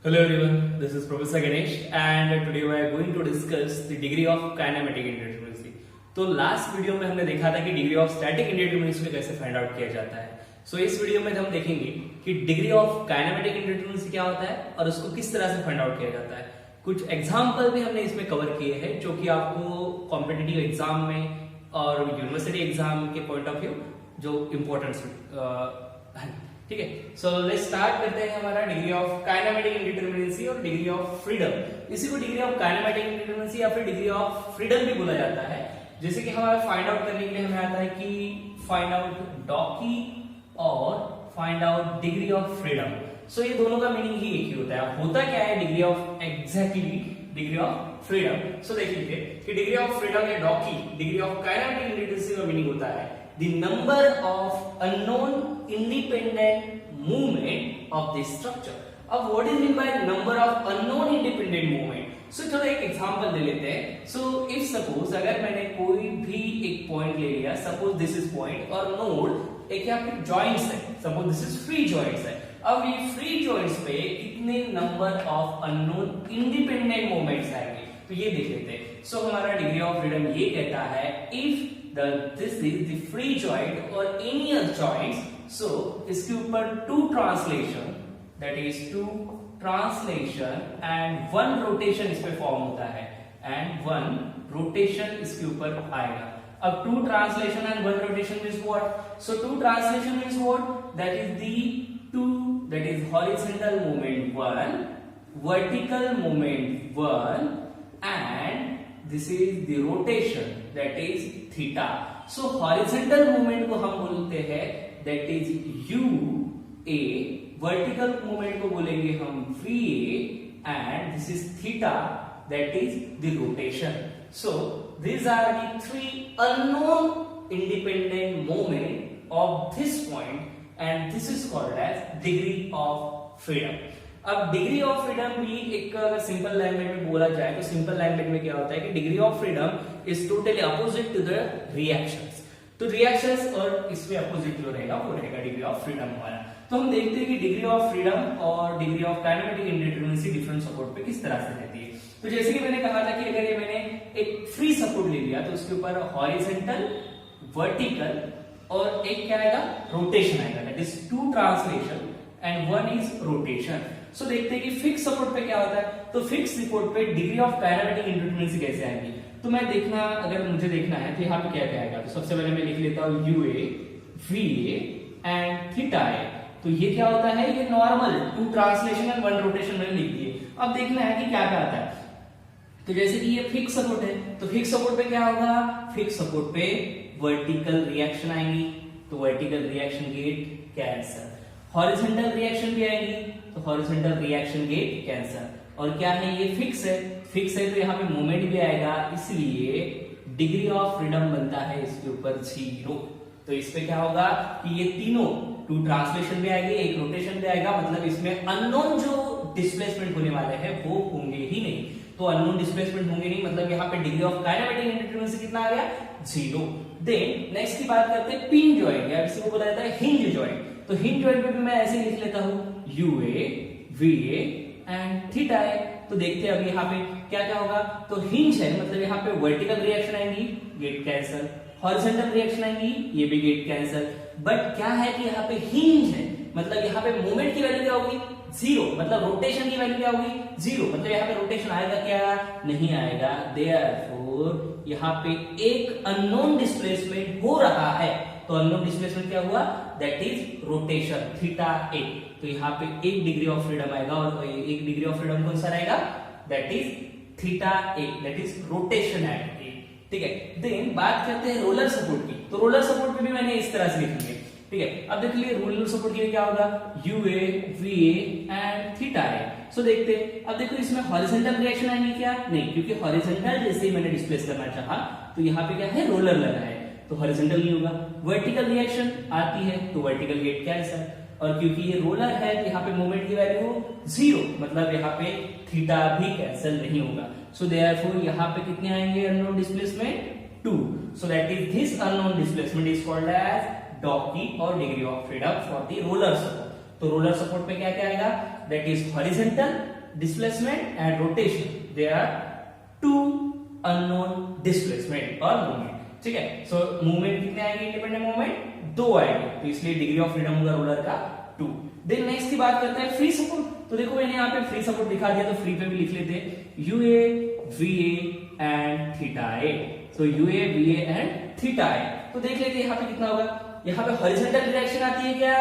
Hello everyone, this is Professor Ganesh and today we are going to discuss the degree of kinematic indeterminacy. तो last video में हमने देखा था कि degree of static indeterminacy को कैसे फाइंड आउट किया जाता है. सो इस वीडियो में हम देखेंगे कि डिग्री ऑफ काइनेमेटिक इंडिटरमिनेसी क्या होता है और उसको किस तरह से फाइंड आउट किया जाता है. कुछ एग्जांपल भी हमने इसमें कवर किए हैं जो कि आपको कॉम्पिटिटिव एग्जाम में और यूनिवर्सिटी एग्जाम के पॉइंट ऑफ व्यू जो इम्पोर्टेंस है. ठीक है, सो लेट्स स्टार्ट करते हैं हमारा डिग्री ऑफ काइनेमेटिक इंडिटरमिनेसी और डिग्री ऑफ फ्रीडम. इसी को डिग्री ऑफ काइनेमेटिक इंडिटरमिनेसी या फिर डिग्री ऑफ फ्रीडम भी बोला जाता है. जैसे कि हमारा फाइंड आउट करने के लिए हमें आता है कि फाइंड आउट डॉकी और find out degree of freedom. So ये दोनों का मीनिंग ही एक ही होता है. होता क्या है degree of exactly degree of freedom. So देख लीजिए कि डिग्री ऑफ फ्रीडम या DOKI degree of kinematic indeterminacy का मीनिंग होता है the number of unknown independent movement of the structure. अब what is mean by number of unknown independent movement? So चलो एक एग्जांपल ले लेते हैं. So if suppose अगर मैंने कोई भी एक पॉइंट ले लिया, suppose this is point और नोड एक यहाँ पे जॉइंट्स है, suppose this is free joints है. अब ये फ्री जॉइंट्स पे कितने number of unknown independent movements आएंगे तो ये देख लेते हैं. So हमारा डिग्री ऑफ फ्रीडम ये कहता है if this is the free joint or any other joints, so इसके ऊपर two translation, that is two translation and one rotation इस पे फॉर्म होता है and one rotation इसके ऊपर आएगा. अब two translation and one rotation means what? So two translation means what? That is the two, that is horizontal movement one, vertical movement one, and this is the rotation, that is theta. So horizontal movement को हम बोलते हैं that is UA, vertical movement को बोलेंगे हम VA, and this is theta, that is the rotation. So these are the three unknown independent movement of this point, and this is called as degree of freedom. अब degree of freedom भी एक simple language में बोला जाए तो simple language में क्या होता है कि degree of freedom is totally opposite to the reactions. तो रिएक्शंस और इसमें अपोजिट जो रहेगा वो रहेगा डिग्री ऑफ फ्रीडम हमारा. तो हम देखते हैं कि डिग्री ऑफ फ्रीडम और degree of kinematic indeterminacy different support पे किस तरह से रहती है. तो जैसे कि मैंने कहा था कि अगर ये मैंने एक फ्री सपोर्ट ले लिया तो उसके ऊपर हॉरिजॉन्टल, वर्टिकल और एक क्या आएगा रोटेशन आएगा, that is two translation and one is rotation. So देखते हैं कि फिक्स सपोर्ट पे क्या होता है. तो फिक्स सपोर्ट पे डिग्री ऑफ काइनेमेटिक इंडिटरमिनेसी कैसे आएगी. तो मैं देखना, अगर मुझे देखना है तो यहाँ पे क्या क्या आएगा. तो सबसे पहले मैं लिख लेता हूँ UA, VA एंड थीटा है. तो ये क्या होता है, ये normal two translation and one rotation मैंने लिख दिए. अब देखना है कि क्या क्या आता है. तो जैसे कि ये फिक्स सपोर्ट है तो फिक्स सपोर्ट पे क्या होगा, फिक्स सपोर्ट पे वर्टिकल रिएक्शन आएंगी तो vertical reaction gate cancer. Horizontal reaction भी आएंगी तो हॉरिजॉन्टल रिएक्शन गेट कैंसर. और क्या है, ये फिक्स है तो यहाँ पे मोमेंट भी आएगा, इसलिए डिग्री ऑफ फ्रीडम बनता है इसके ऊपर 0. तो इस पे क्या होगा कि ये तीनों टू ट्रांसलेशन भी आएगी, एक रोटेशन भी आएगा, मतलब इसमें अननोन जो डिस्प्लेसमेंट होने वाले हैं वो होंगे ही नहीं. तो अननोन डिस्प्लेसमेंट होंगे नहीं, मतलब यहाँ पे डिग्री ऑफ काइनेमेटिक इंडिटरमिनेसी कितना आ गया, 0. देन नेक्स्ट की बात करते हैं पिन जॉइंट या इसी को बोला जाता है हिंज जॉइंट. तो हिंज जॉइंट पे भी मैं ऐसे लिख लेता हूँ UA, VA एंड थीटा है. तो देखते हैं अभी यहाँ पे क्या क्या होगा. तो हिंज है मतलब यहाँ पे वर्टिकल रिएक्शन आएंगी, गेट कैंसल. हॉरिजॉन्टल रिएक्शन आएंगी, ये भी गेट कैंसल. बट क्या है कि यहाँ पे हिंज है मतलब यहाँ पे मोमेंट की वैल्यू क्या होगी, 0. मतलब रोटेशन की वैल्यू क्या होगी, 0. मतलब यहाँ पे रोटेशन आएगा क्या, नहीं आएगा. देयरफॉर यहाँ पे एक अननोन डिस्प्लेसमेंट हो रहा है. तो अननोन डिस्प्लेसमेंट क्या हुआ, that is rotation theta A. तो यहाँ पे एक डिग्री ऑफ फ्रीडम आएगा और एक डिग्री ऑफ फ्रीडम कौन सा रहेगा, that is theta A, that is rotation eight A. ठीक है. देन बात करते हैं रोलर सपोर्ट की. तो रोलर सपोर्ट पे भी मैंने इस तरह से लिख लिया. ठीक है. अब देख लीजिए रोलर सपोर्ट के लिए क्या होगा, UA, VA एंड थीटा है. सो देखते हैं. अब देखो इसमें हॉरिजॉन्टल रिएक्शन आएगी क्या, नहीं, क्योंकि हॉरिजॉन्टल जैसे ही मैंने डिस्प्लेस करना चाहा तो यहाँ पे क्या है, रोलर लगा है तो हॉरिजॉन्टल नहीं होगा. वर्टिकल रिएक्शन आती है तो वर्टिकल गेट कैंसल. और क्योंकि ये रोलर है तो यहाँ पे मोमेंट की वैल्यू 0, मतलब यहाँ पे थीटा भी कैंसल नहीं होगा. सो देयरफॉर यहाँ पे कितने आएंगे unknown displacement, 2. So that is this unknown displacement is called as DOKI or degree of freedom for the roller support. तो रोलर सपोर्ट पे क्या क्या आएगा, that is horizontal displacement and rotation, they are two unknown displacement or movement, ठीक है। So movement कितने आएंगे, independent movement 2 आएंगे, तो इसलिए डिग्री ऑफ फ्रीडम होगा रोलर का 2। देन नेक्स्ट की बात करते हैं फ्री सपोर्ट। तो देखो मैंने यहाँ पे फ्री सपोर्ट दिखा दिया, तो फ्री पे भी लिख लेते u A v A and theta A. So u A v A and theta A, तो देख लेते हैं यहाँ पे कितना होगा। यहाँ पे हॉरिजॉन्टल रिएक्शन आती है क्या,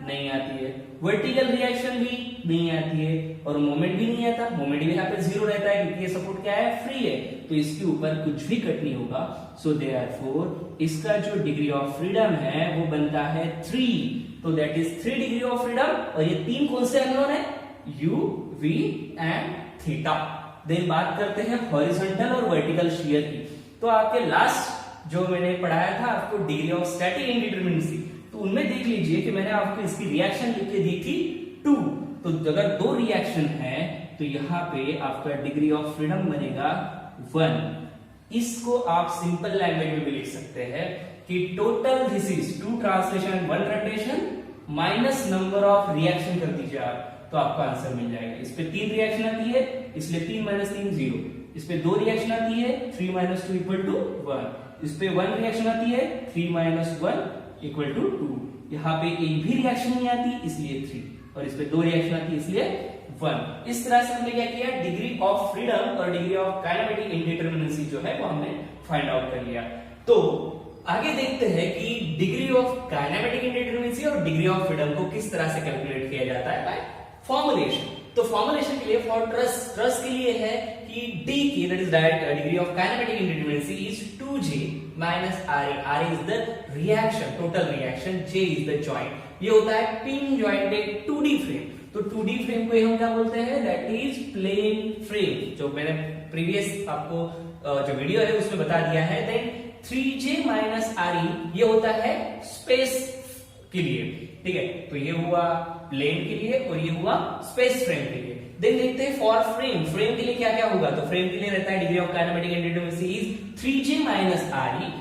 नहीं आती है। वर्टिकल रिएक्शन भी नहीं आती है, और मोमेंट भी नहीं आता, मोमेंट भी यहाँ पे 0 रहता है क्योंकि ये सपोर्ट क्या है, फ्री है, तो इसके ऊपर कुछ भी कट नहीं होगा। सो देयरफॉर इसका जो डिग्री ऑफ फ्रीडम है वो बनता है 3, तो that is 3 degree of freedom. और ये 3 कौन से अननोन है, U V and theta. Then बात करते हैं हॉरिजॉन्टल और वर्टिकल शियर की। तो आपके लास्ट जो मैंने पढ़ाया था आपको डिग्री ऑफ स्टैटिक इंडिटरमिनेसी, तो उनमें देख लीजिए कि मैंने आपको इसकी रिएक्शन लिख के दी थी 2। तो अगर 2 रिएक्शन है तो यहाँ पे आपका डिग्री ऑफ फ्रीडम बनेगा 1। इसको आप सिंपल लैंग्वेज में भी लिख सकते हैं कि total this is 2 translation 1 rotation minus number of reaction कर दीजिए आप, तो आपका आंसर मिल जाएगा। इस पे 3 रिएक्शन आती है, इसलिए 3 - 3 0। इस पे 2 रिएक्शन आती है, 3 - 2 = 1। इस पे 1 रिएक्शन आती है, 3 - 1 = 2। यहाँ पे एक भी रिएक्शन नहीं आती इसलिए 3, और इस पे 2 रिएक्शन आती है इसलिए 1। इस तरह से हमने क्या किया, डिग्री ऑफ फ्रीडम और डिग्री ऑफ काइनेमेटिक इंडिटरमिनेसी जो है वो हमने फाइंड आउट कर लिया। तो आगे देखते हैं कि डिग्री ऑफ काइनेमेटिक इंडिटरमिनेसी और डिग्री ऑफ फ्रीडम को किस तरह से कैलकुलेट किया जाता है, बाय फॉर्मुलेशन। तो फॉर्मुलेशन के लिए फॉर ट्रस के लिए है कि डी की that is degree of kinematic indeterminacy is 2J minus RE। RE is the reaction, total reaction, J is the joint. ये होता है पिन जॉइंटेड 2D फ्रेम। तो 2D फ्रेम को हम क्या बोलते हैं, दैट इज प्लेन फ्रेम। जो मैंने प्रीवियस आपको जो वीडियो है उसमें बता दिया है। देन 3J माइनस RE ये होता है स्पेस के लिए, ठीक है। तो ये हुआ प्लेन के लिए और ये हुआ स्पेस फ्रेम के लिए। देन देखते हैं फॉर फ्रेम, फ्रेम के लिए क्या क्या होगा। तो फ्रेम के लिए रहता है degree of kinematic indeterminacy is 3J minus RE,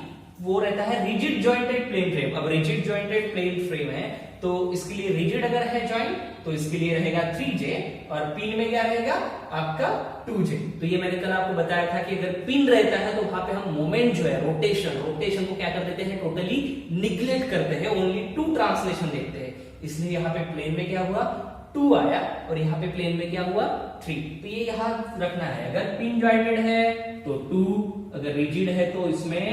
वो रहता है रिजिड जॉइंटेड प्लेन फ्रेम। अब रिजिड जॉइंटेड प्लेन फ्रेम है तो इसके लिए रिजिड अगर है जॉइंट तो इसके लिए रहेगा 3J, और पिन में क्या रहेगा आपका 2J। तो ये मैंने कल आपको बताया था कि अगर पिन रहता है तो वहां पे हम मोमेंट जो है रोटेशन को क्या कर देते हैं, टोटली निग्लेक्ट करते हैं, ओनली 2 ट्रांसलेशन देखते हैं। इसलिए यहाँ पे प्लेन में क्या हुआ 2 आया, और यहाँ पे प्लेन में क्या हुआ 3। तो ये यहाँ रखना है, अगर पिन जॉइंटेड है तो 2, अगर रिजिड है तो इसमें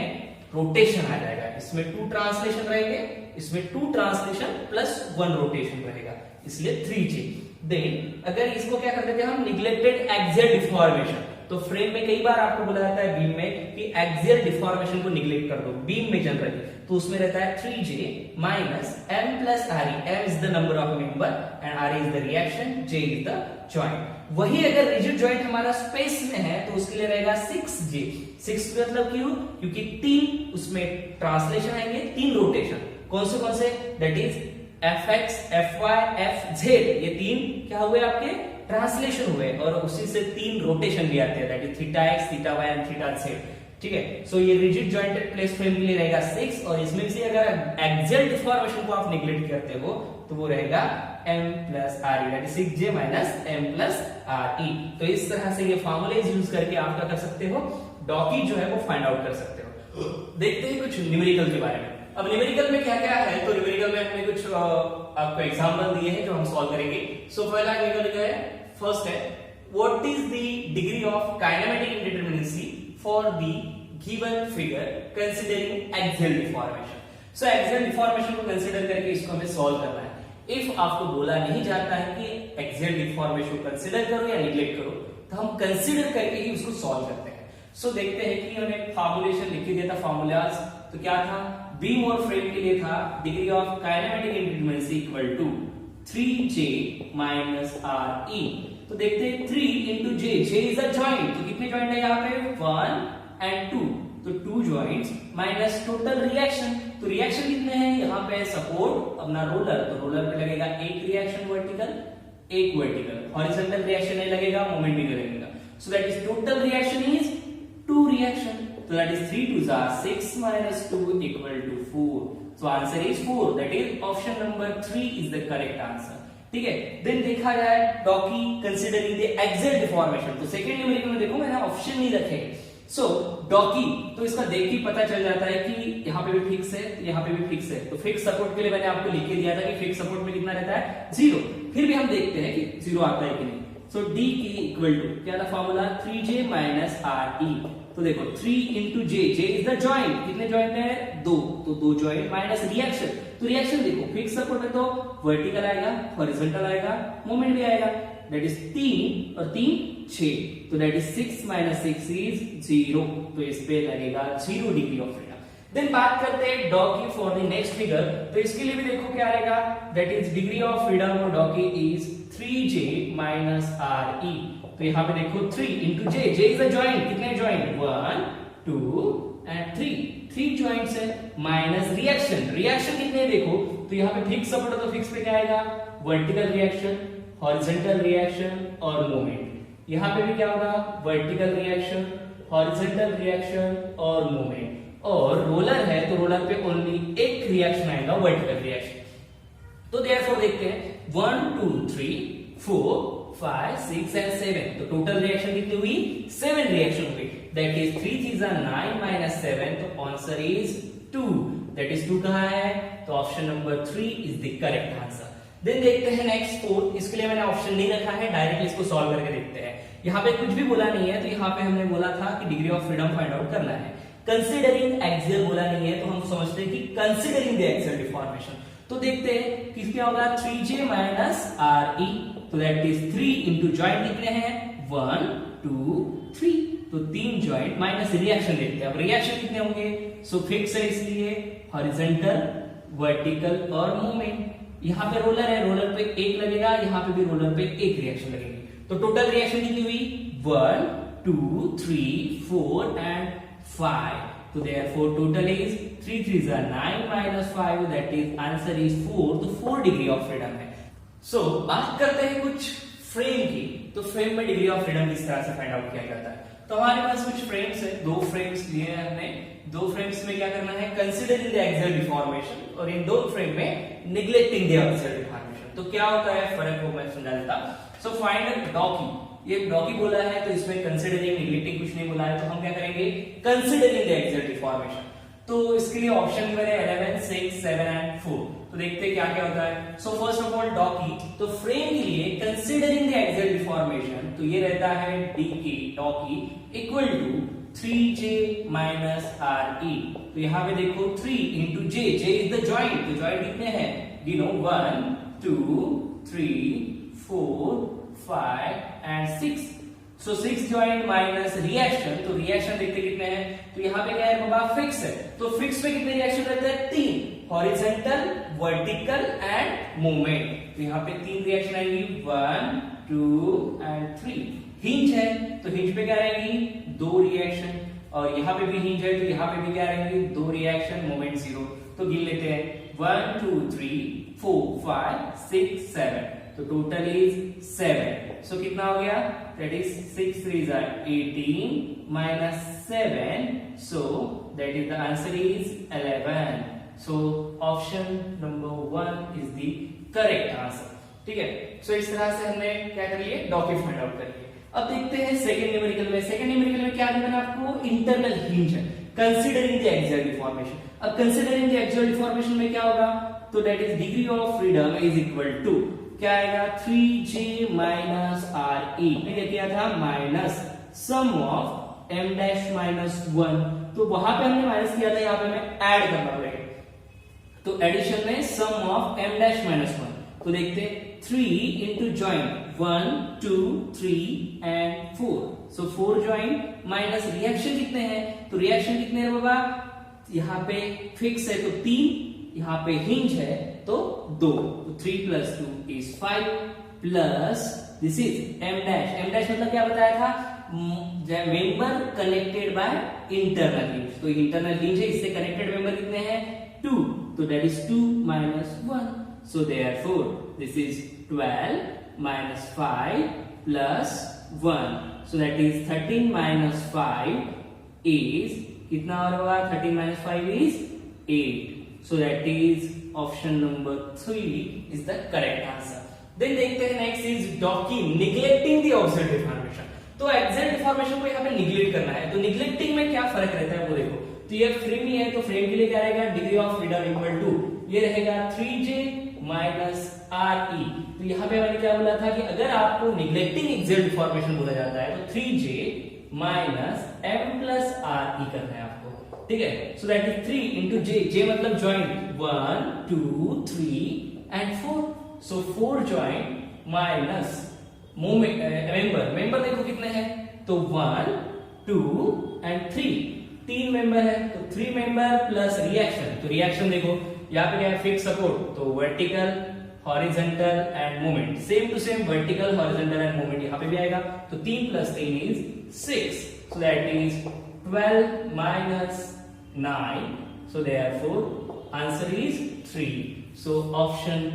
रोटेशन आ जाएगा। इसमें 2 ट्रांसलेशन रहेंगे, इसमें 2 ट्रांसलेशन प्लस 1 रोटेशन रहेगा, इसलिए 3J। देन अगर इसको क्या कर देते हैं हम, निग्लेक्टेड एक्सियल डिफॉर्मेशन। तो फ्रेम में कई बार आपको बोला जाता है बीम में कि एक्सियल डिफॉर्मेशन को निग्लेक्ट कर दो बीम में जनरली, तो उसमें रहता है 3J minus M plus RE। M is the number of member and RE is the reaction, J is the joint. वही अगर रिजिड जॉइंट हमारा स्पेस में है तो उसके लिए रहेगा 6J। 6 मतलब क्यों, क्योंकि 3 उसमें ट्रांसलेशन आएंगे, 3 रोटेशन। कौन से, that is Fx, Fy, Fz, ये 3 क्या हुए आपके ट्रांसलेशन हुए, और उसी से 3 रोटेशन भी आते हैं, that is theta x, theta y and theta z, ठीक है। सो ये रिजिड जॉइंटेड प्लेन फ्रेम के लिए रहेगा 6, और इसमें से अगर एक्सियल डिफॉर्मेशन को आप निग्लेक्ट करते हो तो वो रहेगा M plus RE, that is 6J minus M plus RE। तो इस तरह से ये फॉर्मूलेज यूज करके आप क्या कर सकते हो, डॉकी जो है वो फाइंड आउट कर सकते हो। देखते हैं कुछ न्यूमेरिकल के बारे में। अब न्यूमेरिकल में क्या क्या है, तो न्यूमेरिकल में हमने कुछ आपको एग्जांपल दिए हैं जो हम सॉल्व करेंगे। सो पहला न्यूमेरिकल है, फर्स्ट है what is the degree of kinematic indeterminacy for the given figure considering axial deformation. So axial deformation को कंसीडर करके इसको हमें सॉल्व करना है। इफ आपको बोला नहीं जाता है कि एक्सियल डिफॉर्मेशन को कंसीडर करो या निग्लेक्ट करो, तो हम कंसीडर करके ही उसको सॉल्व करते हैं। सो देखते हैं कि हमने फॉर्मुलेशन लिख दिया था, फॉर्मूलाज तो क्या था, बीम और फ्रेम के लिए था degree of kinematic indeterminacy equal to 3J minus RE। तो देखते हैं 3 into J, J is a joint, तो कितने जॉइंट है यहाँ पे 1 and 2, तो 2 जॉइंट्स माइनस टोटल रिएक्शन। तो रिएक्शन कितने हैं यहाँ पे, सपोर्ट अपना रोलर, तो रोलर पे लगेगा एक रिएक्शन वर्टिकल, एक वर्टिकल, हॉरिजॉन्टल रिएक्शन नहीं लगेगा, मोमेंट भी लगेगा। सो that is total reaction is 2 reaction, so that is 3 2s are 6 minus 2 equal to 4. So answer is 4. That is option number 3 is the correct answer. ठीक है। Then देखा जाए Dawki considering the axial deformation, तो second numerical में देखो मैंने option नहीं रखे। सो डॉकी, तो इसका देख के पता चल जाता है कि यहाँ पे भी फिक्स है, यहाँ पे भी फिक्स है। तो फिक्स सपोर्ट के लिए मैंने आपको लिख के दिया था कि फिक्स सपोर्ट में कितना रहता है 0। फिर भी हम देखते हैं कि 0 आता है कि नहीं। सो डी की इक्वल टू क्या था formula 3j minus R E. तो देखो 3 into J, J is the joint, कितने जॉइंट है 2, तो 2 जॉइंट माइनस रिएक्शन। तो रिएक्शन देखो फिक्स सपोर्ट है तो वर्टिकल आएगा, हॉरिजॉन्टल आएगा, मोमेंट भी आएगा, दैट इज 3 और 3 6, तो दैट इज 6 माइनस 6 इज 0, तो इस पे लगेगा 0 डिग्री ऑफ फ्रीडम। देन बात करते हैं Dawki for the next figure, तो इसके लिए भी देखो क्या आएगा, that is degree of freedom of Dawki is 3j minus R E. तो यहाँ पे देखो 3 into J, J is the joint, कितने जॉइंट 1 2 एंड 3 जॉइंट्स है, माइनस रिएक्शन, रिएक्शन कितने देखो, तो यहाँ पे फिक्स सपोर्ट है तो फिक्स पे क्या आएगा वर्टिकल रिएक्शन, हॉरिजॉन्टल रिएक्शन और मोमेंट। यहाँ पे भी क्या होगा वर्टिकल रिएक्शन, हॉरिजॉन्टल रिएक्शन और मोमेंट। और रोलर है तो रोलर पे ओनली एक रिएक्शन आएगा वर्टिकल रिएक्शन। तो देयरफॉर देखते हैं 1 2 3 4 5 6 एंड 7, तो टोटल रिएक्शन कितनी हुई 7 रिएक्शन हुई, दैट इज 3 3 9 माइनस 7, तो आंसर इज 2, दैट इज 2 कहां है, तो option number 3 is the correct answer. Then देखते हैं नेक्स्ट 4, इसके लिए मैंने ऑप्शन नहीं रखा है, डायरेक्टली इसको सॉल्व करके देखते हैं। यहाँ पे कुछ भी बोला नहीं है, तो यहाँ पे हमने बोला था कि degree of freedom find out करना है। कंसीडरिंग एक्सियल बोला नहीं है, तो हम समझते हैं कि कंसीडरिंग द एक्सियल डिफॉर्मेशन। तो देखते हैं कि क्या होगा 3j माइनस आर ई, तो दैट इज 3 इंटू जॉइंट कितने हैं 1 2 3, तो 3 जॉइंट माइनस रिएक्शन देखते हैं। अब रिएक्शन कितने होंगे, सो फिक्स है इसलिए हॉरिजॉन्टल, वर्टिकल और मूवमेंट। यहाँ पे रोलर है, रोलर पे एक लगेगा, यहाँ पे भी रोलर पे एक रिएक्शन लगेगी, तो टोटल रिएक्शन कितनी हुई 1 2 3 4 एंड 5, तो therefore total is 3 3 9 minus 5, that is answer is 4, तो 4 डिग्री ऑफ फ्रीडम है। सो बात करते हैं कुछ फ्रेम की, तो फ्रेम में डिग्री ऑफ फ्रीडम किस तरह से फाइंड आउट किया जाता है। तो हमारे पास कुछ फ्रेम्स है, 2 फ्रेम्स लिए हैं हमने, 2 फ्रेम्स में क्या करना है कंसीडरिंग द एक्सियल डिफॉर्मेशन, और इन 2 फ्रेम में निग्लेक्टिंग द एक्सियल डिफॉर्मेशन। तो क्या होता है फर्क को मैं समझा देता। सो फाइंड डॉकी, ये डॉकी बोला है तो इसमें कंसीडरिंग निग्लेक्टिंग कुछ नहीं बोला है, तो हम क्या करेंगे कंसीडरिंग द एक्सियल डिफॉर्मेशन। तो इसके लिए ऑप्शन मैंने 11 6 7 एंड 4, तो देखते हैं क्या क्या होता है। So first of all Dawki, तो फ्रेम के लिए कंसीडरिंग द एक्सियल डिफॉर्मेशन, तो ये रहता है डीके डॉकी equal to 3j minus R E. तो यहाँ पे देखो 3 into J, J is the joint, तो जॉइंट कितने हैं you know 1 2 3 4 5 and 6, so 6 joint minus reaction, तो रिएक्शन देखते कितने हैं, तो यहाँ पे क्या है बाबा फिक्स है, तो फिक्स पे कितने रिएक्शन रहते हैं 3, हॉरिजॉन्टल वर्टिकल एंड मूवमेंट। तो यहाँ पे 3 रिएक्शन आएंगी 1 2 एंड 3। हिंज है तो हिंज पे क्या रहेंगी 2 रिएक्शन, और यहाँ पे भी हिंज है तो यहाँ पे भी क्या रहेंगी 2 रिएक्शन, मोमेंट 0। तो गिन लेते हैं 1 2 3 4 5 6 7, तो टोटल इज 7, सो कितना हो गया that is 6 3 18 minus 7, so that is the answer is 11, so option number 1 is the correct answer। ठीक है, सो इस तरह से हमने क्या कर लिए डॉकी फाइंड आउट कर लिए। अब देखते हैं सेकंड न्यूमेरिकल में। सेकंड न्यूमेरिकल में क्या देना है आपको इंटरनल हिंज है, कंसीडरिंग द एक्सियल डिफॉर्मेशन। अब कंसीडरिंग द एक्सियल डिफॉर्मेशन में क्या होगा, तो that is degree of freedom is equal to क्या आएगा 3j माइनस आर ई, क्या किया था minus sum of m dash minus 1, तो वहां पे हमने माइनस किया था, यहाँ पे हमें ऐड करना पड़ेगा, तो एडिशन में सम ऑफ m डैश माइनस 1। तो देखते 3 into joint 1 2 3 and 4, so 4 joint minus reaction कितने हैं, तो रिएक्शन कितने हैं बाबा, यहाँ पे फिक्स है तो 3, यहाँ पे हिंज है तो 2, तो 3 plus 2 is 5 plus this is m dash, m dash मतलब क्या बताया था member connected by internal hinge, तो इंटरनल हिंज है इससे कनेक्टेड मेंबर कितने हैं 2, तो that is 2 minus 1, so therefore this is 12 minus 5 plus 1, so that is 13 minus 5 is कितना होगा 13 minus 5 is 8, so that is option number 3 is the correct answer। Then देखते हैं next is docking, neglecting the axial deformation. तो axial deformation को यहाँ पे neglect करना है, तो निग्लेक्टिंग में क्या फर्क रहता है वो देखो। तो ये फ्रेम ही है, तो फ्रेम के लिए क्या रहेगा, degree of freedom equal to ये रहेगा 3j माइनस RE। तो यहाँ पे मैंने क्या बोला था कि अगर आपको निग्लेक्टिंग एक्सियल डिफॉर्मेशन बोला जाता है तो 3j minus m plus RE करना है आपको, ठीक है। सो दैट इज 3 इंटू j मतलब joint 1 2 3 and 4। So 4 joint minus member देखो कितने हैं, तो 1 2 एंड 3, 3 मेंबर है, तो 3 मेंबर प्लस रिएक्शन। तो रिएक्शन देखो यहाँ पे क्या है, फिक्स सपोर्ट, तो vertical horizontal and movement, same to same vertical horizontal and movement यहाँ पे भी आएगा। तो 3 plus 3 is 6, so that is 12 minus 9, so therefore answer is 3। So option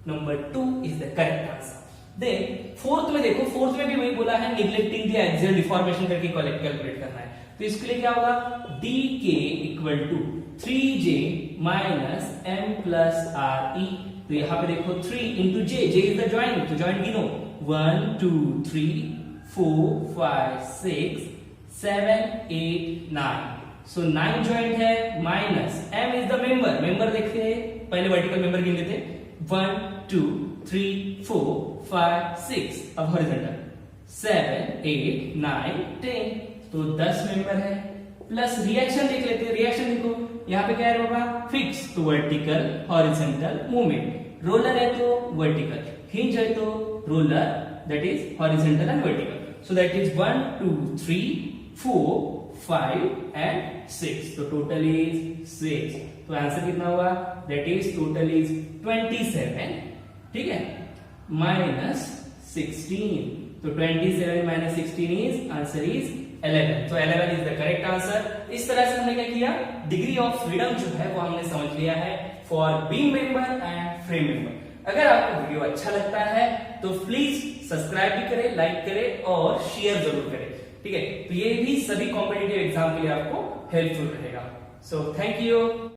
number 2 is the correct answer. Then fourth में देखो, fourth में भी वही बोला है, निग्लेक्टिंग द एक्सियल डिफॉर्मेशन करके कैलकुलेट करना है। तो इसके लिए क्या होगा, dk equal to 3j minus m plus RE। तो यहाँ पे देखो 3 into j is the joint, तो ज्वाइंट गिनो 1 2 3 4 5 6 7 8 9। सो 9 ज्वाइंट है, minus m is the member देखते हैं, पहले वर्टिकल मेंबर गिन लेते, 1 2 3 4 5 6, अब हॉरिजॉन्टल 7 8 9 10, तो 10 मेंबर है, प्लस रिएक्शन देख लेते हैं। रिएक्शन देखो यहाँ पे क्या है बाबा, फिक्स, तो वर्टिकल हॉरिजॉन्टल मूवमेंट, रोलर है तो वर्टिकल, हिंज है तो roller, that is horizontal and vertical. So that is 1 2 3 4 5 and 6, तो टोटल इज 6। तो आंसर कितना हुआ, दैट इज टोटल इज 27, ठीक है, माइनस 16। तो 27 माइनस 16 इज आंसर इज 11। तो 11 इज द करेक्ट आंसर। इस तरह से हमने क्या किया, डिग्री ऑफ फ्रीडम जो है वो हमने समझ लिया है for beam member and frame member. अगर आपको वीडियो अच्छा लगता है तो प्लीज सब्सक्राइब भी करें, लाइक करें और शेयर जरूर करें, ठीक है। तो ये भी सभी कॉम्पिटिटिव एग्जाम के लिए आपको हेल्पफुल रहेगा। So thank you.